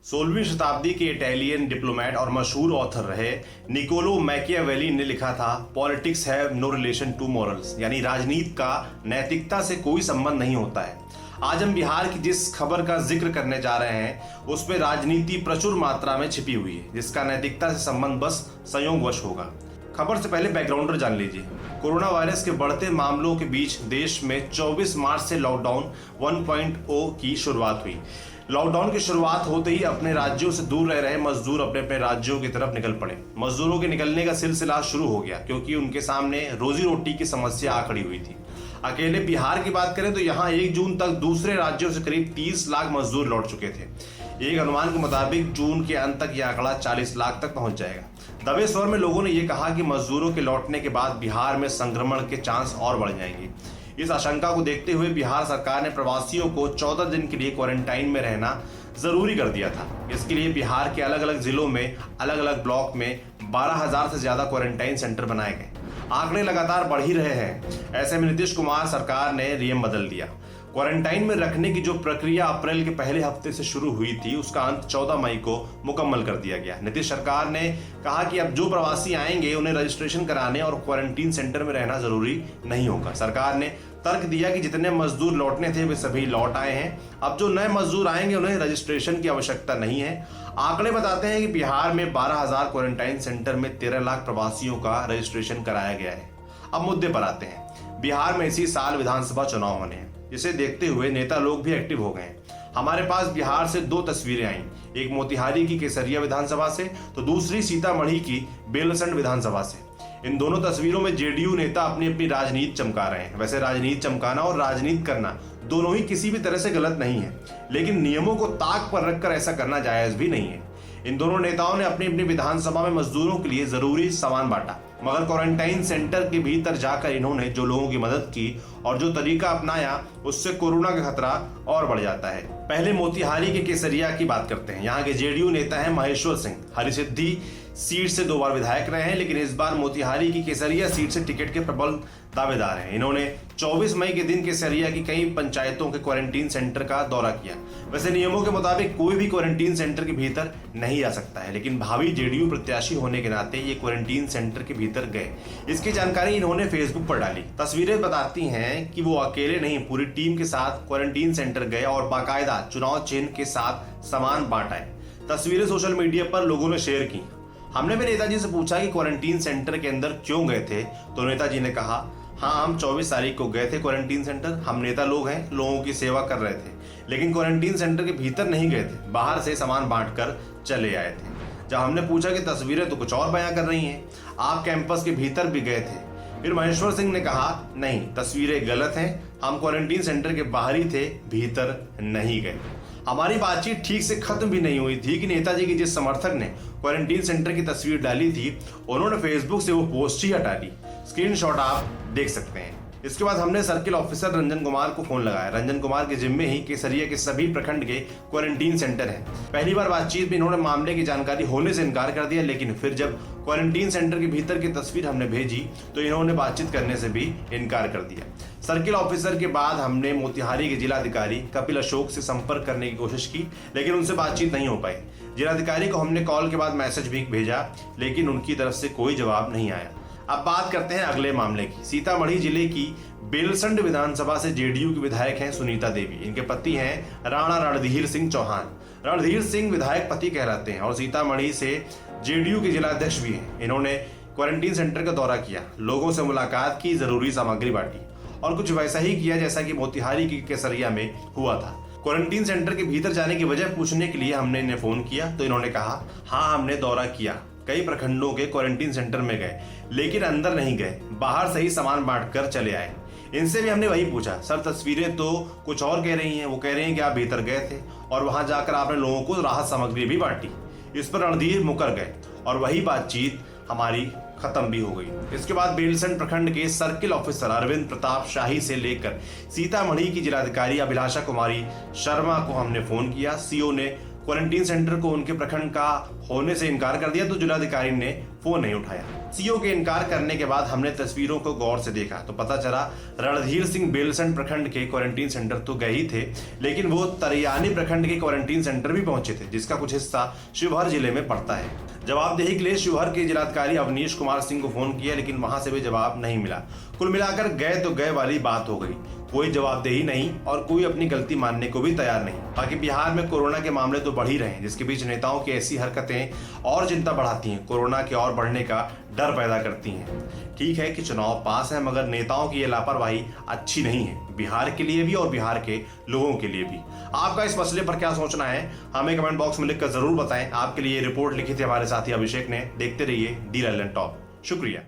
16वीं शताब्दी के Italian diplomat और मशहूर ऑथर रहे निकोलो मैकियावेली ने लिखा था, politics have no relation to morals, यानी राजनीति का नैतिकता से कोई संबंध नहीं होता है। आज हम बिहार की जिस खबर का जिक्र करने जा रहे हैं उसमें राजनीति प्रचुर मात्रा में छिपी हुई है, जिसका नैतिकता से संबंध बस संयोगवश होगा। खबर से पहले बैकग्राउंडर जान लीजिए। कोरोना वायरस के बढ़ते मामलों के बीच देश में 24 मार्च से लॉकडाउन 1.0 की शुरुआत हुई। लॉकडाउन की शुरुआत होते ही अपने राज्यों से दूर रह रहे मजदूर अपने अपने राज्यों की तरफ निकल पड़े। मजदूरों के निकलने का सिलसिला शुरू हो गया क्योंकि उनके सामने रोजी रोटी की समस्या आ खड़ी हुई थी। अकेले बिहार की बात करें तो यहाँ 1 जून तक दूसरे राज्यों से करीब 30 लाख मजदूर लौट चुके थे। एक अनुमान के मुताबिक जून के अंत तक यह आंकड़ा 40 लाख तक पहुंच जाएगा। दबे स्वर में लोगों ने यह कहा कि मजदूरों के लौटने के बाद बिहार में संक्रमण के चांस और बढ़ जाएंगे। इस आशंका को देखते हुए बिहार सरकार ने प्रवासियों को 14 दिन के लिए क्वारंटाइन में रहना जरूरी कर दिया था। इसके लिए बिहार के अलग अलग जिलों में अलग अलग ब्लॉक में 12,000 से ज्यादा क्वारंटाइन सेंटर बनाए गए। आंकड़े लगातार बढ़ ही रहे हैं। ऐसे में नीतीश कुमार सरकार ने नियम बदल दिया। क्वारंटाइन में रखने की जो प्रक्रिया अप्रैल के पहले हफ्ते से शुरू हुई थी उसका अंत 14 मई को मुकम्मल कर दिया गया। नीतीश सरकार ने कहा कि अब जो प्रवासी आएंगे उन्हें रजिस्ट्रेशन कराने और क्वारंटीन सेंटर में रहना जरूरी नहीं होगा। सरकार ने तर्क दिया कि जितने मजदूर लौटने थे वे सभी लौट आए हैं। अब जो नए मजदूर आएंगे उन्हें रजिस्ट्रेशन की आवश्यकता नहीं है। आंकड़े बताते हैं कि बिहार में 12,000 क्वारंटाइन सेंटर में 13 लाख प्रवासियों का रजिस्ट्रेशन कराया गया है। अब मुद्दे पर आते हैं। बिहार में इसी साल विधानसभा चुनाव होने हैं, जिसे देखते हुए नेता लोग भी एक्टिव हो गए। हमारे पास बिहार से 2 तस्वीरें आईं, एक मोतिहारी की केसरिया विधानसभा से तो दूसरी सीतामढ़ी की बेलसंड विधानसभा से। इन दोनों तस्वीरों में जेडीयू नेता अपनी अपनी राजनीति चमका रहे हैं। वैसे राजनीति चमकाना और राजनीति करना दोनों ही किसी भी तरह से गलत नहीं है, लेकिन नियमों को ताक पर रखकर ऐसा करना जायज भी नहीं है। इन दोनों नेताओं ने अपनी अपनी विधानसभा में मजदूरों के लिए जरूरी सामान बांटा, मगर क्वारंटाइन सेंटर के भीतर जाकर इन्होंने जो लोगों की मदद की और जो तरीका अपनाया उससे कोरोना का खतरा और बढ़ जाता है। पहले मोतिहारी के केसरिया की बात करते हैं। यहाँ के जेडीयू नेता हैं महेश्वर सिंह। हरिसिद्धि सीट से 2 बार विधायक रहे हैं, लेकिन इस बार मोतिहारी की केसरिया सीट से टिकट के प्रबल दावेदार हैं। इन्होंने 24 मई के दिन केसरिया की कई पंचायतों के क्वारंटीन सेंटर का दौरा किया। वैसे नियमों के मुताबिक कोई भी क्वारंटीन सेंटर के भीतर नहीं जा सकता है, लेकिन भावी जेडीयू प्रत्याशी होने के नाते ये क्वारंटीन सेंटर के भीतर गए। इसकी जानकारी इन्होंने फेसबुक पर डाली। तस्वीरें बताती हैं कि वो अकेले नहीं, पूरी टीम के साथ क्वारंटीन सेंटर गए और बाकायदा चुनाव चिन्ह के साथ सामान बांटा। तस्वीरें सोशल मीडिया पर लोगों ने शेयर की। हमने भी नेताजी से पूछा कि क्वारंटीन सेंटर के अंदर क्यों गए थे, तो नेताजी ने कहा, हाँ हम 24 तारीख को गए थे क्वारंटीन सेंटर। हम नेता लोग हैं, लोगों की सेवा कर रहे थे, लेकिन क्वारंटीन सेंटर के भीतर नहीं गए थे, बाहर से सामान बांटकर चले आए थे। जब हमने पूछा कि तस्वीरें तो कुछ और बयां कर रही हैं, आप कैंपस के भीतर भी गए थे। फिर महेश्वर सिंह ने कहा, नहीं तस्वीरें गलत हैं, हम क्वारंटीन सेंटर के बाहर ही थे, भीतर नहीं गए। हमारी बातचीत ठीक से खत्म भी नहीं हुई थी कि नेताजी के जिस समर्थक ने क्वारंटीन सेंटर की तस्वीर डाली थी उन्होंने फेसबुक से वो पोस्ट ही हटा ली। स्क्रीनशॉट आप देख सकते हैं। इसके बाद हमने सर्किल ऑफिसर रंजन कुमार को फोन लगाया। रंजन कुमार के जिम्मे ही केसरिया के सभी प्रखंड के क्वारंटीन सेंटर हैं। पहली बार बातचीत में इन्होंने मामले की जानकारी होने से इनकार कर दिया, लेकिन फिर जब क्वारंटीन सेंटर के भीतर की तस्वीर हमने भेजी तो इन्होंने बातचीत करने से भी इनकार कर दिया। सर्किल ऑफिसर के बाद हमने मोतिहारी के जिलाधिकारी कपिल अशोक से संपर्क करने की कोशिश की, लेकिन उनसे बातचीत नहीं हो पाई। जिलाधिकारी को हमने कॉल के बाद मैसेज भी भेजा, लेकिन उनकी तरफ से कोई जवाब नहीं आया। अब बात करते हैं अगले मामले की। सीतामढ़ी जिले की बेलसंड विधानसभा से जेडीयू के विधायक हैं सुनीता देवी। इनके पति हैं राणा रणधीर सिंह चौहान। रणधीर सिंह विधायक पति कहलाते हैं और सीतामढ़ी से जेडीयू के जिलाध्यक्ष भी हैं। इन्होंने क्वारंटीन सेंटर का दौरा किया, लोगों से मुलाकात की, जरूरी सामग्री बांटी और कुछ वैसा ही किया जैसा कि मोतिहारी की केसरिया में हुआ था। क्वारंटीन सेंटर के भीतर जाने की वजह पूछने के लिए हमने इन्हें फोन किया तो इन्होंने कहा, हाँ हमने दौरा किया, कई प्रखंडों के क्वारंटीन सेंटर में गए, लेकिन अंदर नहीं गए, बाहर से ही सामान बांटकर चले आए। इनसे भी हमने वही पूछा, सर तस्वीरें तो कुछ और कह रही हैं, वो कह रहे हैं कि आप भीतर गए थे और वहां जाकर आपने लोगों को राहत सामग्री भी बांटी। इस पर रणधीर मुकर गए और वही बातचीत हमारी खत्म भी हो गई। इसके बाद बेलसंड प्रखंड के सर्किल ऑफिसर अरविंद प्रताप शाही से लेकर सीतामढ़ी की जिलाधिकारी अभिलाषा कुमारी शर्मा को हमने फोन किया। सीओ ने क्वारंटीन सेंटर को उनके प्रखंड का होने से इनकार कर दिया तो जिलाधिकारी ने फोन नहीं उठाया। सीओ के इनकार करने के बाद हमने तस्वीरों को गौर से देखा तो पता चला रणधीर सिंह बेलसंड प्रखंड के क्वारंटीन सेंटर तो गए ही थे, लेकिन वो तरियानी प्रखंड के क्वारंटीन सेंटर भी पहुंचे थे, जिसका कुछ हिस्सा शिवहर जिले में पड़ता है। जवाबदेही के लिए शिवहर के जिलाधिकारी अवनीश कुमार सिंह को फोन किया, लेकिन वहां से भी जवाब नहीं मिला। कुल मिलाकर गए तो गए वाली बात हो गई, कोई जवाबदेही नहीं और कोई अपनी गलती मानने को भी तैयार नहीं। बाकी बिहार में कोरोना के मामले तो बढ़ ही रहे हैं, जिसके बीच नेताओं की ऐसी हरकतें और चिंता बढ़ाती हैं, कोरोना के और बढ़ने का डर पैदा करती हैं। ठीक है कि चुनाव पास है, मगर नेताओं की ये लापरवाही अच्छी नहीं है, बिहार के लिए भी और बिहार के लोगों के लिए भी। आपका इस मसले पर क्या सोचना है, हमें कमेंट बॉक्स में लिखकर जरूर बताएं। आपके लिए रिपोर्ट लिखी थी हमारे साथी अभिषेक ने। देखते रहिए डी लल्लन टॉप। शुक्रिया।